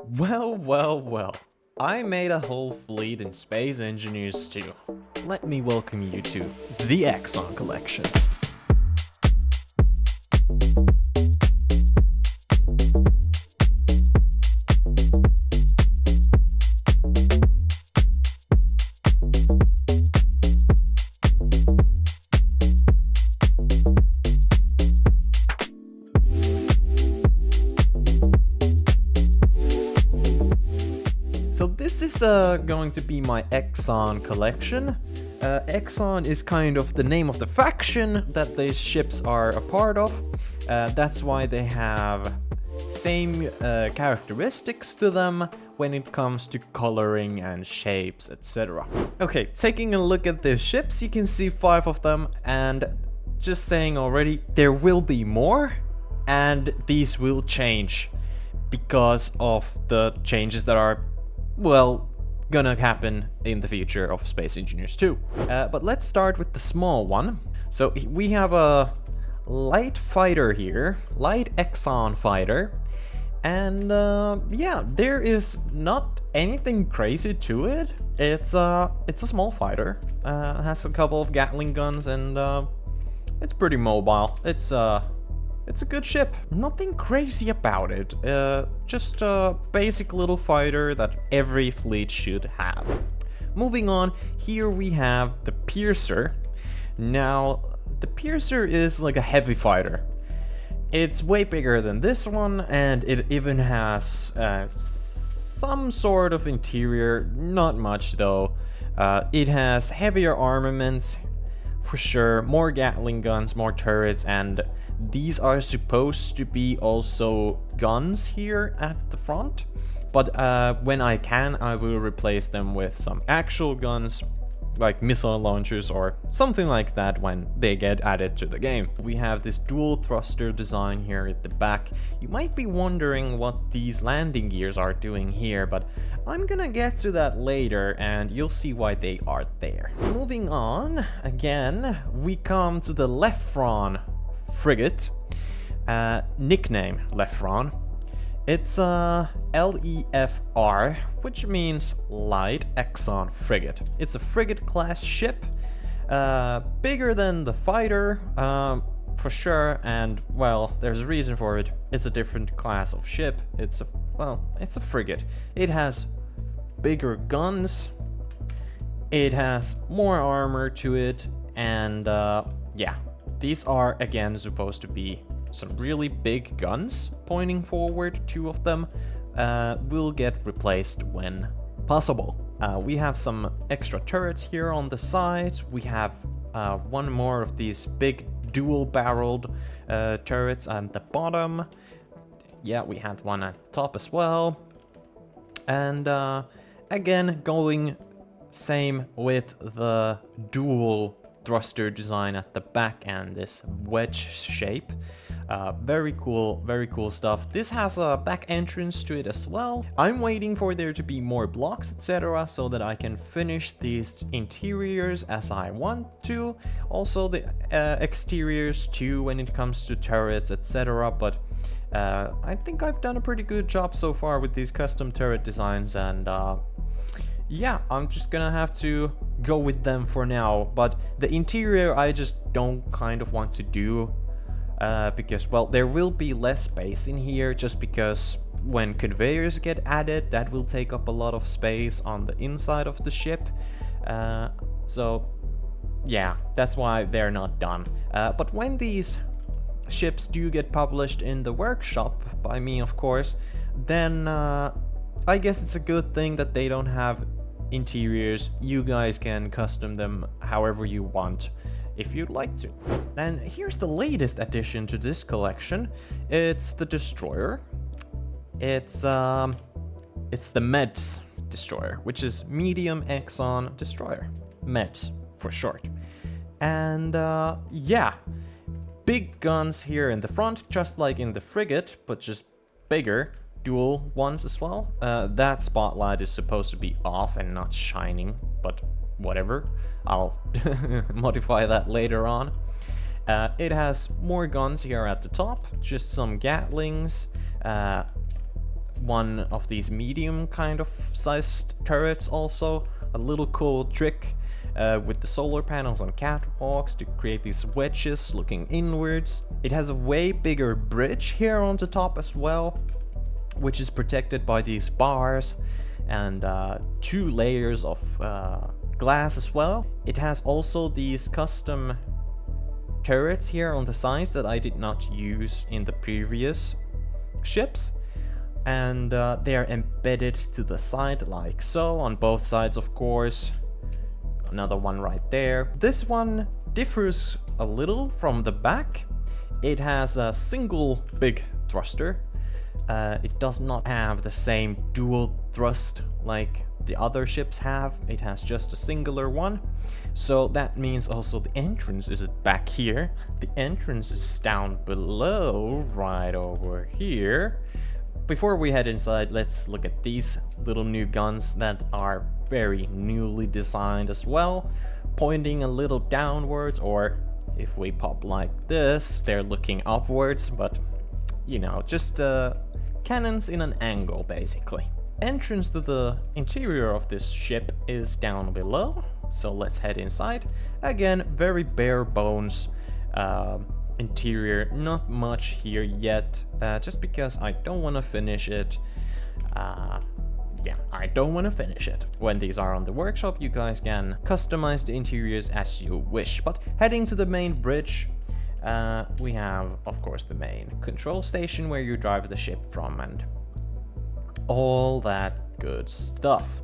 Well. I made a whole fleet in Space Engineers 2. Let me welcome you to the Exon Collection. So this is going to be my Exon collection. Exon is kind of the name of the faction that these ships are a part of. That's why they have same characteristics to them when it comes to coloring and shapes, etc. Okay, taking a look at the ships, you can see 5 of them, and just saying already, there will be more, and these will change because of the changes that are, well, gonna happen in the future of Space Engineers 2. But let's start with the small one. So we have a light fighter here, light Exon fighter, and yeah, there is not anything crazy to it. It's a small fighter. It has a couple of Gatling guns, and it's pretty mobile. It's a good ship. Nothing crazy about it. Just a basic little fighter that every fleet should have. Moving on, here we have the Piercer. Now, the Piercer is like a heavy fighter. It's way bigger than this one, and it even has some sort of interior. Not much though. It has heavier armaments, for sure, more Gatling guns, more turrets, and these are supposed to be also guns here at the front. But when I can, I will replace them with some actual guns, like missile launchers or something like that when they get added to the game. We have this dual thruster design here at the back. You might be wondering what these landing gears are doing here, but I'm gonna get to that later and you'll see why they are there. Moving on, again, we come to the Lefron frigate, nickname Lefron. It's a LEFR, which means Light Exon Frigate. It's a frigate class ship, bigger than the fighter, for sure, and well, there's a reason for it. It's a different class of ship. It's a frigate. It has bigger guns, it has more armor to it, and yeah, these are again supposed to be some really big guns pointing forward. 2 of them will get replaced when possible. We have some extra turrets here on the sides. We have 1 more of these big dual-barreled turrets at the bottom. Yeah, we had 1 at the top as well. And again, going same with the dual thruster design at the back and this wedge shape. Very cool stuff. This has a back entrance to it as well. I'm waiting for there to be more blocks, etc., so that I can finish these interiors as I want to. Also the exteriors too when it comes to turrets, etc. But I think I've done a pretty good job so far with these custom turret designs, and yeah, I'm just gonna have to go with them for now. But the interior I just don't kind of want to do because, well, there will be less space in here just because when conveyors get added, that will take up a lot of space on the inside of the ship. So yeah, that's why they're not done. But when these ships do get published in the workshop, by me of course, then I guess it's a good thing that they don't have interiors. You guys can custom them however you want, if you'd like to. And here's the latest addition to this collection. It's the destroyer. It's the MEDS destroyer, which is Medium Exon Destroyer. MEDS for short. And yeah, big guns here in the front, just like in the frigate, but just bigger. Dual ones as well. That spotlight is supposed to be off and not shining, but whatever. I'll modify that later on. It has more guns here at the top, just some Gatlings, one of these medium kind of sized turrets also. A little cool trick with the solar panels on catwalks to create these wedges looking inwards. It has a way bigger bridge here on the top as well, which is protected by these bars and 2 layers of glass as well. It has also these custom turrets here on the sides that I did not use in the previous ships, and they are embedded to the side like so, on both sides of course. Another one right there. This one differs a little from the back. It has a single big thruster. It does not have the same dual thrust like the other ships have. It has just a singular one. So that means also the entrance isn't back here. The entrance is down below, right over here. Before we head inside, let's look at these little new guns that are very newly designed as well, pointing a little downwards, or if we pop like this, they're looking upwards, but you know, just cannons in an angle basically. Entrance to the interior of this ship is down below, so let's head inside. Again, very bare bones interior, not much here yet, just because I don't want to finish it. Yeah, I don't want to finish it. When these are on the workshop, you guys can customize the interiors as you wish. But heading to the main bridge, we have, of course, the main control station where you drive the ship from and all that good stuff.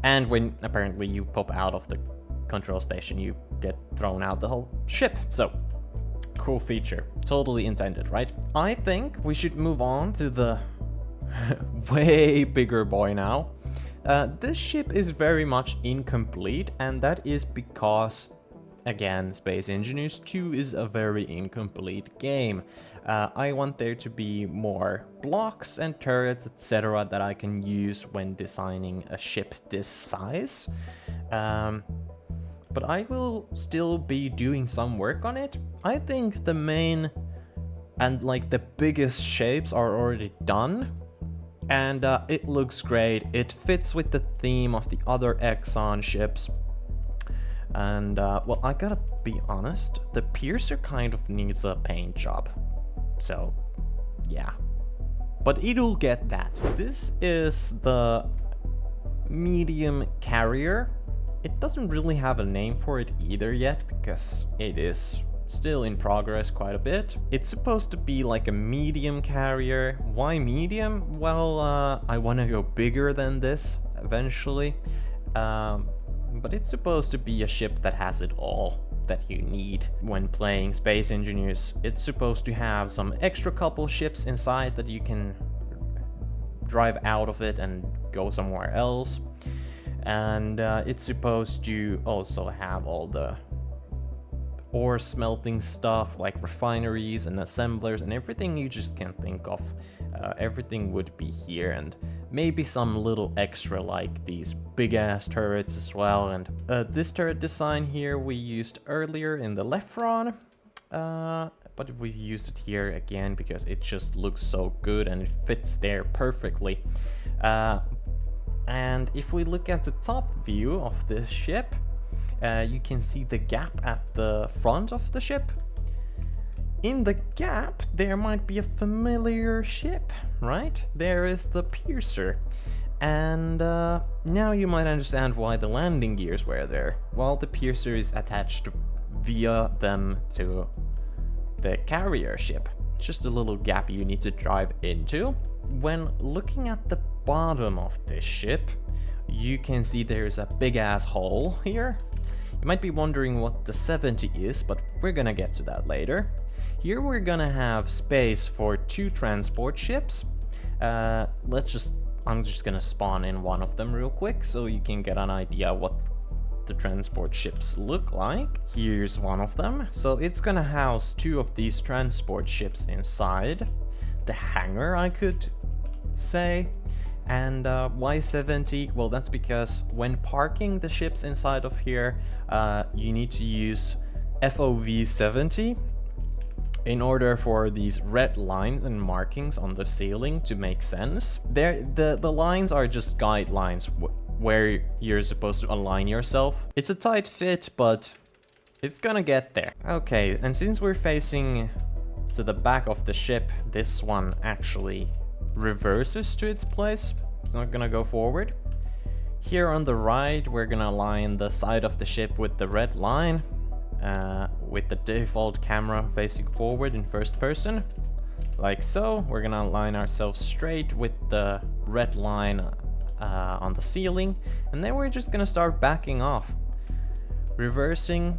And when apparently you pop out of the control station, you get thrown out the whole ship. So, cool feature. Totally intended, right? I think we should move on to the way bigger boy now. This ship is very much incomplete, and that is because, again, Space Engineers 2 is a very incomplete game. I want there to be more blocks and turrets, etc. that I can use when designing a ship this size. But I will still be doing some work on it. I think the main and like the biggest shapes are already done. And it looks great. It fits with the theme of the other Exon ships. And well, I gotta be honest, the Piercer kind of needs a paint job. So, yeah. But it'll get that. This is the medium carrier. It doesn't really have a name for it either yet, because it is still in progress quite a bit. It's supposed to be like a medium carrier. Why medium? Well, I want to go bigger than this eventually. But it's supposed to be a ship that has it all that you need when playing Space Engineers. It's supposed to have some extra couple ships inside that you can drive out of it and go somewhere else. And it's supposed to also have all the ore smelting stuff like refineries and assemblers and everything you just can't think of. Everything would be here, and maybe some little extra like these big ass turrets as well. And this turret design here we used earlier in the Lefron, but we used it here again because it just looks so good and it fits there perfectly. And if we look at the top view of this ship, you can see the gap at the front of the ship. In the gap, there might be a familiar ship, right? There is the Piercer. And now you might understand why the landing gears were there. Well, the Piercer is attached via them to the carrier ship. Just a little gap you need to drive into. When looking at the bottom of this ship, you can see there's a big ass hole here. You might be wondering what the 70 is, but we're gonna get to that later. Here we're gonna have space for 2 transport ships. I'm just gonna spawn in one of them real quick so you can get an idea what the transport ships look like. Here's one of them. So it's gonna house 2 of these transport ships inside the hangar, I could say. And why 70? Well, that's because when parking the ships inside of here, you need to use FOV 70. in order for these red lines and markings on the ceiling to make sense, the lines are just guidelines where you're supposed to align yourself. It's a tight fit, but it's gonna get there. Okay, and since we're facing to the back of the ship, this one actually reverses to its place. It's not gonna go forward. Here on the right, we're gonna align the side of the ship with the red line, with the default camera facing forward in first person, like so. We're gonna align ourselves straight with the red line on the ceiling, and then we're just gonna start backing off, reversing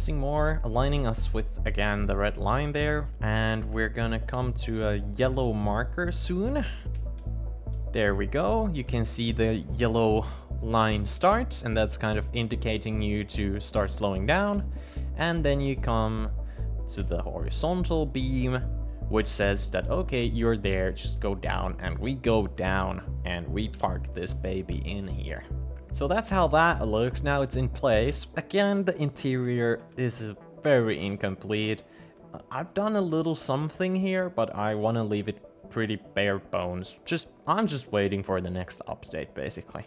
more, aligning us with, again, the red line there, and we're gonna come to a yellow marker soon. There we go. You can see the yellow line starts, and that's kind of indicating you to start slowing down. And then you come to the horizontal beam, which says that, okay, you're there, just go down, and we go down and we park this baby in here. So that's how that looks. Now it's in place. Again, the interior is very incomplete. I've done a little something here, but I want to leave it pretty bare bones. I'm just waiting for the next update, basically.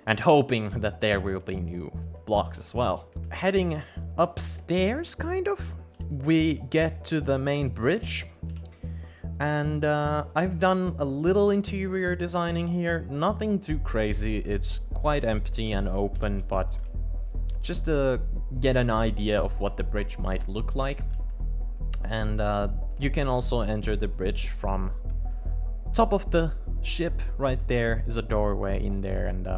And hoping that there will be new blocks as well. Heading upstairs, kind of, we get to the main bridge. And I've done a little interior designing here. Nothing too crazy. It's quite empty and open, but just to get an idea of what the bridge might look like. And you can also enter the bridge from top of the ship. Right there is a doorway in there, and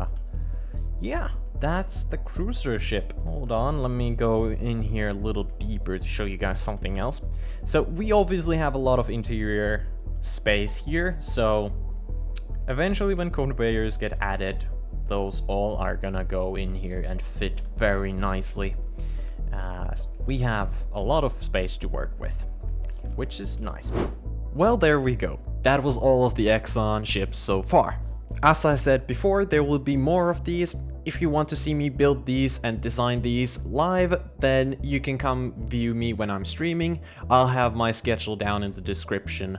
yeah, that's the cruiser ship. Hold on, let me go in here a little deeper to show you guys something else. So we obviously have a lot of interior space here, so eventually when conveyors get added, those all are gonna go in here and fit very nicely. We have a lot of space to work with, which is nice. Well, there we go. That was all of the Exon ships so far. As I said before, there will be more of these. If you want to see me build these and design these live, then you can come view me when I'm streaming. I'll have my schedule down in the description.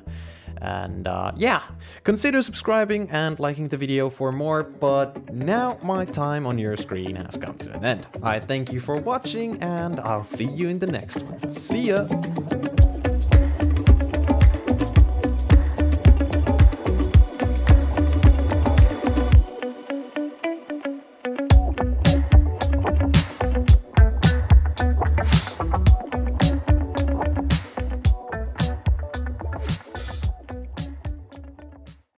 And yeah, consider subscribing and liking the video for more, but now my time on your screen has come to an end. I thank you for watching, and I'll see you in the next one. See ya!